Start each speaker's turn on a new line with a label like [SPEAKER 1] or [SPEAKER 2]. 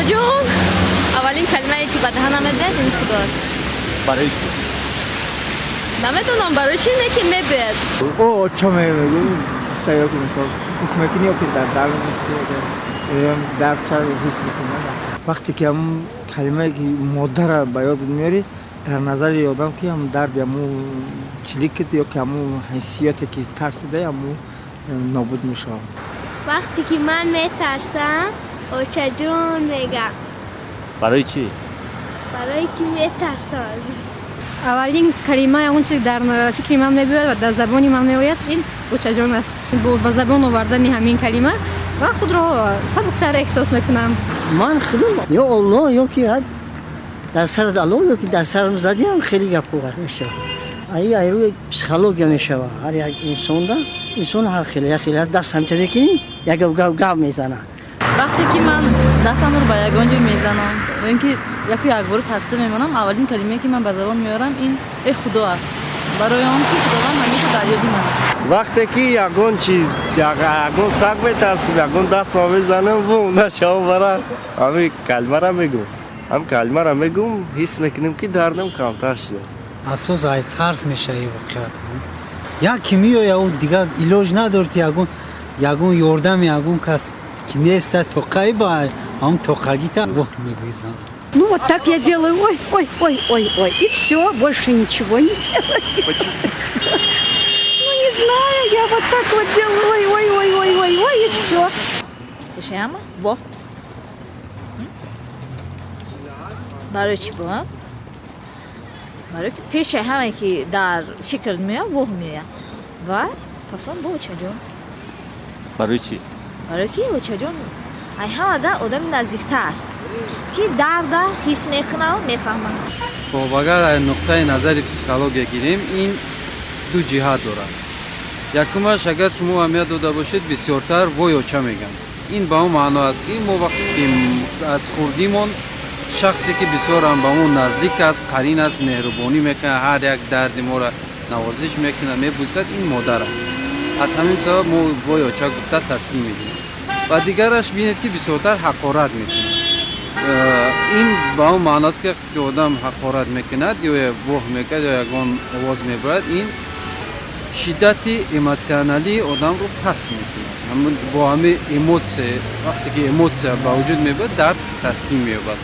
[SPEAKER 1] جون اولین کلمه ای که به دهنم میاد این خداست.
[SPEAKER 2] برای چی؟
[SPEAKER 1] نمیدونم برای چی نه که میبید.
[SPEAKER 3] او چه میگم استایو که مثلا میکنی که در میفته در چه حس میکنه وقتی که هم کلمه که مادر به یاد میاری در نظر آدم که هم درد همو چلیکت یا که همو حیثیتی که ترسیده همو نابود میشه.
[SPEAKER 4] وقتی که من میترسم اوچه جون میگم.
[SPEAKER 2] برای چی؟
[SPEAKER 4] برای که میترسم.
[SPEAKER 1] اولین کلمه اون چیزی در فکر من میاد و در زبان من میآید این اوچه جون است. با زبان آوردن همین کلمه و خود را سبکتر احساس میکنم.
[SPEAKER 5] من خودم یا الله یا که در سر الله یا که در سرم زدیم خیلی گپوار میشه. ای روی پسیکولوژی میشه. هر یک انسان هر خیلی دست هم میکنی یک گام میزنه.
[SPEAKER 6] وقتی که من دستم رو به یگان جور میزنم و اینکه یک بار ترسیده میمونم اولین کلمه که من به زبان میارم این ای خدا است. برای آن که خداوند همیشه در یاد من است.
[SPEAKER 7] وقتی که یگان چیز یگان سگ میترسم یگان دست ما میزنم و نشاو برم همین کلمه را میگم هم کلمه را میگم حس میکنم که دردم کمتر شده.
[SPEAKER 8] اساس ای ترس میشه این واقعیت. یا کیمیو یا دیگه علاج ندارد یگان یاردم یگان کس که نیست توقعی با هم توقعیتا وح میگویزم.
[SPEAKER 9] Ну вот так я делаю, ой, и все, больше ничего не делаю. Ну не знаю, я вот так вот делаю, ой, и все.
[SPEAKER 1] Шема? Во. برای چی با؟ برای که پیش همه که در فکر میاد وح میاد و پس اون با اوچه جون.
[SPEAKER 2] برای چی؟
[SPEAKER 1] برای که اوچه جون ای همه در آدم نزدیکتر که درد حس میکنه و میفهمه.
[SPEAKER 10] خب اگر نقطه نظر پسیکولوژی گیریم این دو جهت دارد. یکمش اگر شما اهمیت داده باشید بسیارتر وای اوچه میگن. این به اون معنا است که ما وقتی که از خوردیمون شخصی که بسیار هم به اون نزدیک است قرین است مهربانی میکنه هر یک درد ما را نوازش میکنه میبوسد این مادر است. از همین سبب ما وای اوچه گفته تسکین میدیم. و دیگرش بینید که بسیارتر حقارت میکنه. این با اون معناست که آدم حقارت میکند یا وح میکند یا یکان آواز میبرد این شدت ایموشنالی آدم رو پس میکنه. همون با همه ایموشن وقتی که ایموشن با وجود میبرد درد تسکین میبرد.